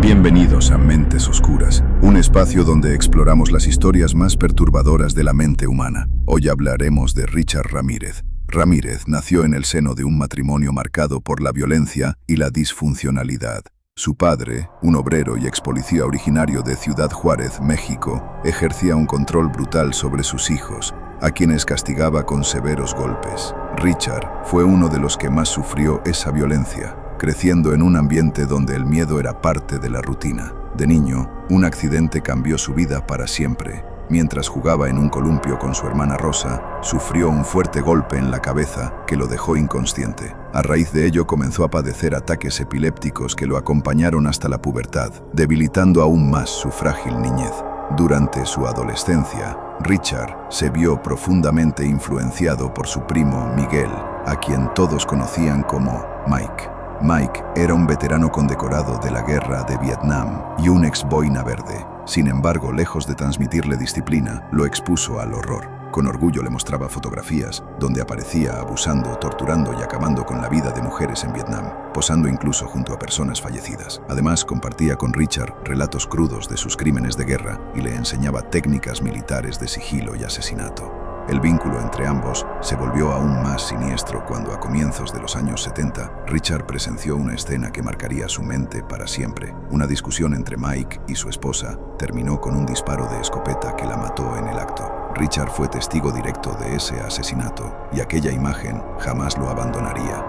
Bienvenidos a Mentes Oscuras, un espacio donde exploramos las historias más perturbadoras de la mente humana. Hoy hablaremos de Richard Ramírez. Ramírez nació en el seno de un matrimonio marcado por la violencia y la disfuncionalidad. Su padre, un obrero y expolicía originario de Ciudad Juárez, México, ejercía un control brutal sobre sus hijos, a quienes castigaba con severos golpes. Richard fue uno de los que más sufrió esa violencia, creciendo en un ambiente donde el miedo era parte de la rutina. De niño, un accidente cambió su vida para siempre. Mientras jugaba en un columpio con su hermana Rosa, sufrió un fuerte golpe en la cabeza que lo dejó inconsciente. A raíz de ello comenzó a padecer ataques epilépticos que lo acompañaron hasta la pubertad, debilitando aún más su frágil niñez. Durante su adolescencia, Richard se vio profundamente influenciado por su primo Miguel, a quien todos conocían como Mike. Mike era un veterano condecorado de la guerra de Vietnam y un ex boina verde. Sin embargo, lejos de transmitirle disciplina, lo expuso al horror. Con orgullo le mostraba fotografías donde aparecía abusando, torturando y acabando con la vida de mujeres en Vietnam, posando incluso junto a personas fallecidas. Además, compartía con Richard relatos crudos de sus crímenes de guerra y le enseñaba técnicas militares de sigilo y asesinato. El vínculo entre ambos se volvió aún más siniestro cuando, a comienzos de los años 70, Richard presenció una escena que marcaría su mente para siempre. Una discusión entre Mike y su esposa terminó con un disparo de escopeta que la mató en el acto. Richard fue testigo directo de ese asesinato y aquella imagen jamás lo abandonaría.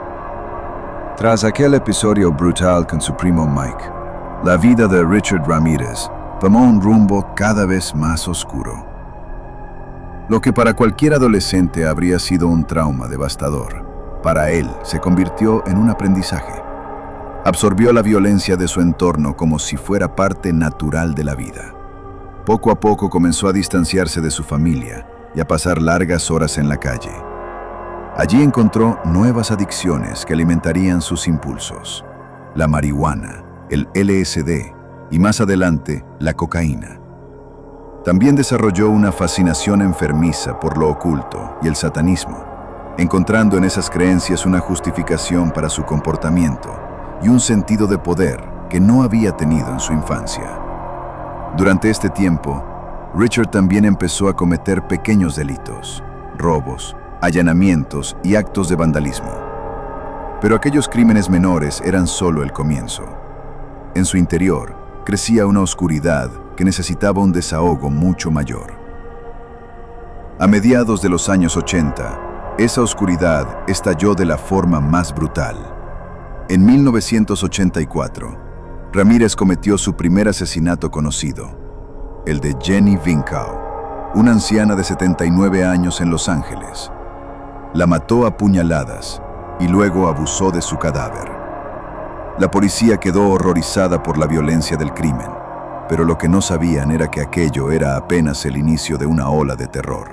Tras aquel episodio brutal con su primo Mike, la vida de Richard Ramírez tomó un rumbo cada vez más oscuro. Lo que para cualquier adolescente habría sido un trauma devastador, para él se convirtió en un aprendizaje. Absorbió la violencia de su entorno como si fuera parte natural de la vida. Poco a poco comenzó a distanciarse de su familia y a pasar largas horas en la calle. Allí encontró nuevas adicciones que alimentarían sus impulsos: la marihuana, el LSD y más adelante la cocaína. También desarrolló una fascinación enfermiza por lo oculto y el satanismo, encontrando en esas creencias una justificación para su comportamiento y un sentido de poder que no había tenido en su infancia. Durante este tiempo, Richard también empezó a cometer pequeños delitos, robos, allanamientos y actos de vandalismo. Pero aquellos crímenes menores eran solo el comienzo. En su interior crecía una oscuridad que necesitaba un desahogo mucho mayor. A mediados de los años 80, esa oscuridad estalló de la forma más brutal. En 1984, Ramírez cometió su primer asesinato conocido, el de Jenny Winkau, una anciana de 79 años en Los Ángeles. La mató a puñaladas y luego abusó de su cadáver. La policía quedó horrorizada por la violencia del crimen, pero lo que no sabían era que aquello era apenas el inicio de una ola de terror.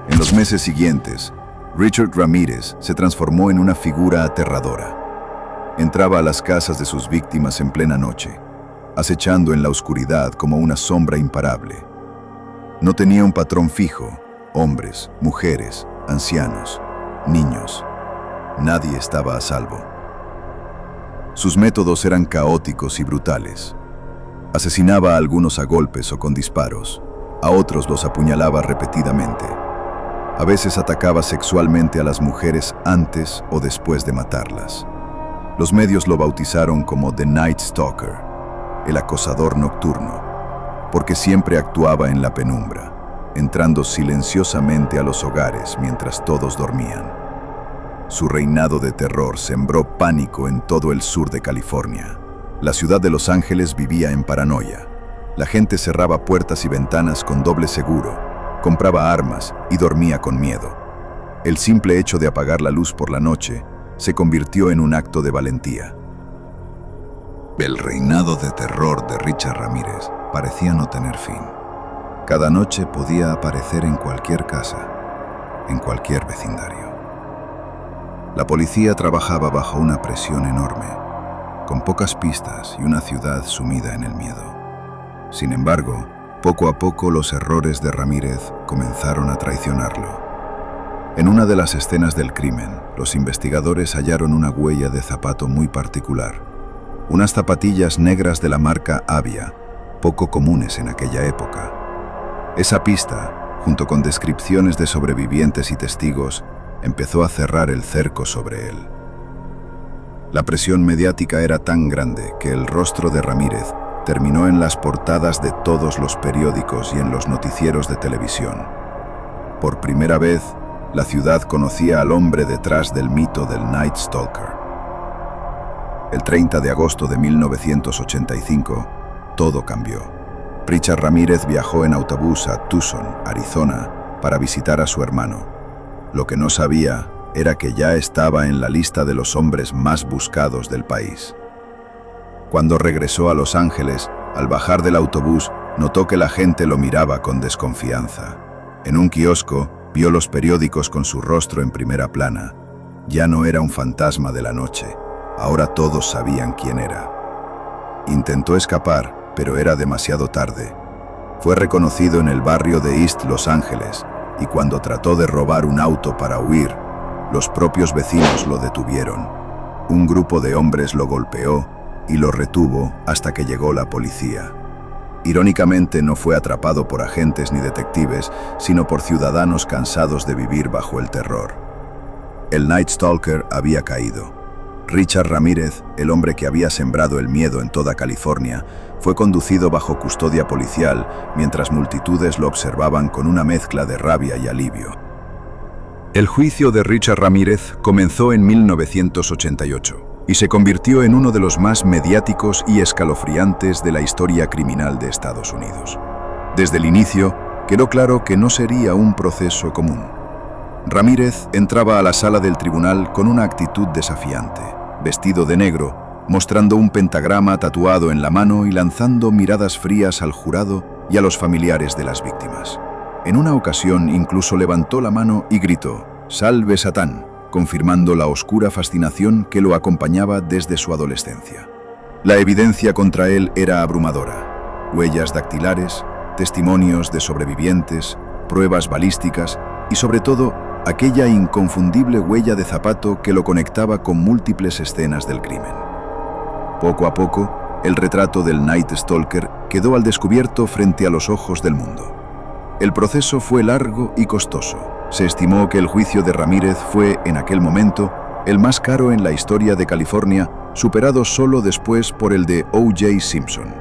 En los meses siguientes, Richard Ramírez se transformó en una figura aterradora. Entraba a las casas de sus víctimas en plena noche, acechando en la oscuridad como una sombra imparable. No tenía un patrón fijo: hombres, mujeres, ancianos, niños. Nadie estaba a salvo. Sus métodos eran caóticos y brutales. Asesinaba a algunos a golpes o con disparos, a otros los apuñalaba repetidamente. A veces atacaba sexualmente a las mujeres antes o después de matarlas. Los medios lo bautizaron como The Night Stalker, el acosador nocturno, porque siempre actuaba en la penumbra, entrando silenciosamente a los hogares mientras todos dormían. Su reinado de terror sembró pánico en todo el sur de California. La ciudad de Los Ángeles vivía en paranoia. La gente cerraba puertas y ventanas con doble seguro, compraba armas y dormía con miedo. El simple hecho de apagar la luz por la noche se convirtió en un acto de valentía. El reinado de terror de Richard Ramírez parecía no tener fin. Cada noche podía aparecer en cualquier casa, en cualquier vecindario. La policía trabajaba bajo una presión enorme, con pocas pistas y una ciudad sumida en el miedo. Sin embargo, poco a poco los errores de Ramírez comenzaron a traicionarlo. En una de las escenas del crimen, los investigadores hallaron una huella de zapato muy particular, unas zapatillas negras de la marca Avia, poco comunes en aquella época. Esa pista, junto con descripciones de sobrevivientes y testigos, empezó a cerrar el cerco sobre él. La presión mediática era tan grande que el rostro de Ramírez terminó en las portadas de todos los periódicos y en los noticieros de televisión. Por primera vez, la ciudad conocía al hombre detrás del mito del Night Stalker. El 30 de agosto de 1985, todo cambió. Richard Ramírez viajó en autobús a Tucson, Arizona, para visitar a su hermano. Lo que no sabía era que ya estaba en la lista de los hombres más buscados del país. Cuando regresó a Los Ángeles, al bajar del autobús, notó que la gente lo miraba con desconfianza. En un kiosco, vio los periódicos con su rostro en primera plana. Ya no era un fantasma de la noche. Ahora todos sabían quién era. Intentó escapar, pero era demasiado tarde. Fue reconocido en el barrio de East Los Ángeles, y cuando trató de robar un auto para huir, los propios vecinos lo detuvieron. Un grupo de hombres lo golpeó y lo retuvo hasta que llegó la policía. Irónicamente, no fue atrapado por agentes ni detectives, sino por ciudadanos cansados de vivir bajo el terror. El Night Stalker había caído. Richard Ramírez, el hombre que había sembrado el miedo en toda California, fue conducido bajo custodia policial mientras multitudes lo observaban con una mezcla de rabia y alivio. El juicio de Richard Ramírez comenzó en 1988 y se convirtió en uno de los más mediáticos y escalofriantes de la historia criminal de Estados Unidos. Desde el inicio, quedó claro que no sería un proceso común. Ramírez entraba a la sala del tribunal con una actitud desafiante, vestido de negro, mostrando un pentagrama tatuado en la mano y lanzando miradas frías al jurado y a los familiares de las víctimas. En una ocasión incluso levantó la mano y gritó: «¡Salve Satán!», confirmando la oscura fascinación que lo acompañaba desde su adolescencia. La evidencia contra él era abrumadora: huellas dactilares, testimonios de sobrevivientes, pruebas balísticas y, sobre todo, aquella inconfundible huella de zapato que lo conectaba con múltiples escenas del crimen. Poco a poco, el retrato del Night Stalker quedó al descubierto frente a los ojos del mundo. El proceso fue largo y costoso. Se estimó que el juicio de Ramírez fue, en aquel momento, el más caro en la historia de California, superado solo después por el de O.J. Simpson.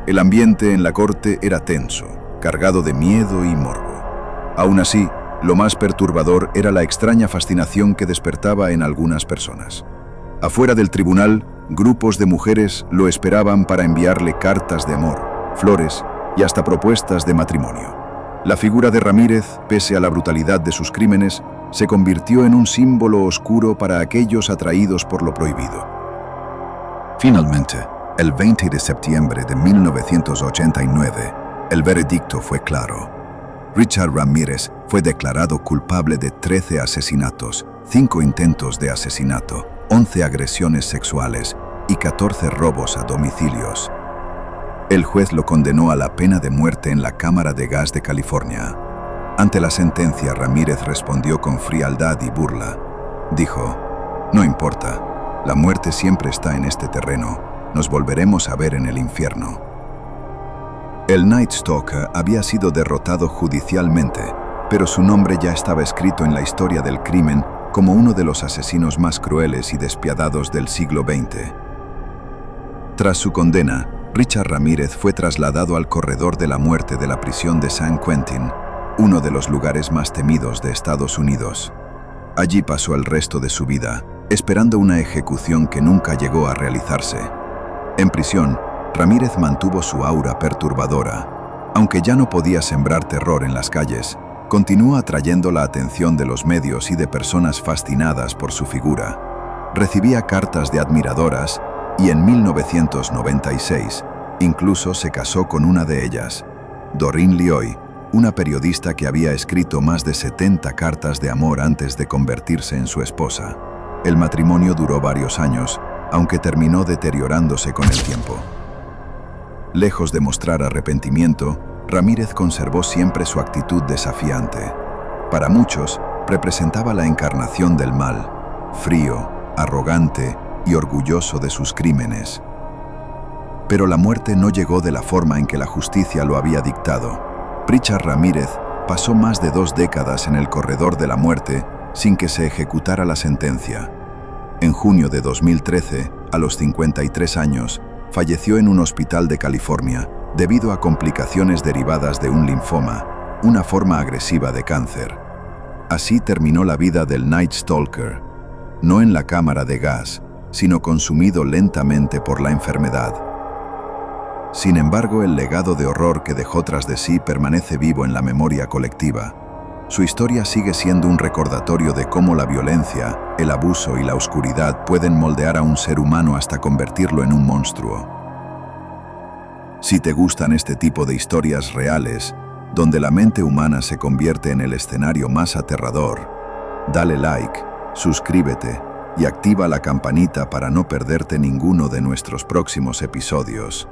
El ambiente en la corte era tenso, cargado de miedo y morbo. Aún así, lo más perturbador era la extraña fascinación que despertaba en algunas personas. Afuera del tribunal, grupos de mujeres lo esperaban para enviarle cartas de amor, flores y hasta propuestas de matrimonio. La figura de Ramírez, pese a la brutalidad de sus crímenes, se convirtió en un símbolo oscuro para aquellos atraídos por lo prohibido. Finalmente, el 20 de septiembre de 1989, el veredicto fue claro. Richard Ramírez fue declarado culpable de 13 asesinatos, 5 intentos de asesinato, 11 agresiones sexuales y 14 robos a domicilios. El juez lo condenó a la pena de muerte en la Cámara de Gas de California. Ante la sentencia, Ramírez respondió con frialdad y burla. Dijo: «No importa, la muerte siempre está en este terreno, nos volveremos a ver en el infierno». El Night Stalker había sido derrotado judicialmente, pero su nombre ya estaba escrito en la historia del crimen como uno de los asesinos más crueles y despiadados del siglo XX. Tras su condena, Richard Ramírez fue trasladado al corredor de la muerte de la prisión de San Quentin, uno de los lugares más temidos de Estados Unidos. Allí pasó el resto de su vida, esperando una ejecución que nunca llegó a realizarse. En prisión, Ramírez mantuvo su aura perturbadora. Aunque ya no podía sembrar terror en las calles, continuó atrayendo la atención de los medios y de personas fascinadas por su figura. Recibía cartas de admiradoras y en 1996 incluso se casó con una de ellas, Doreen Lioy, una periodista que había escrito más de 70 cartas de amor antes de convertirse en su esposa. El matrimonio duró varios años, aunque terminó deteriorándose con el tiempo. Lejos de mostrar arrepentimiento, Ramírez conservó siempre su actitud desafiante. Para muchos, representaba la encarnación del mal, frío, arrogante y orgulloso de sus crímenes. Pero la muerte no llegó de la forma en que la justicia lo había dictado. Richard Ramírez pasó más de 2 décadas en el corredor de la muerte sin que se ejecutara la sentencia. En junio de 2013, a los 53 años, falleció en un hospital de California debido a complicaciones derivadas de un linfoma, una forma agresiva de cáncer. Así terminó la vida del Night Stalker, no en la cámara de gas, sino consumido lentamente por la enfermedad. Sin embargo, el legado de horror que dejó tras de sí permanece vivo en la memoria colectiva. Su historia sigue siendo un recordatorio de cómo la violencia, el abuso y la oscuridad pueden moldear a un ser humano hasta convertirlo en un monstruo. Si te gustan este tipo de historias reales, donde la mente humana se convierte en el escenario más aterrador, dale like, suscríbete y activa la campanita para no perderte ninguno de nuestros próximos episodios.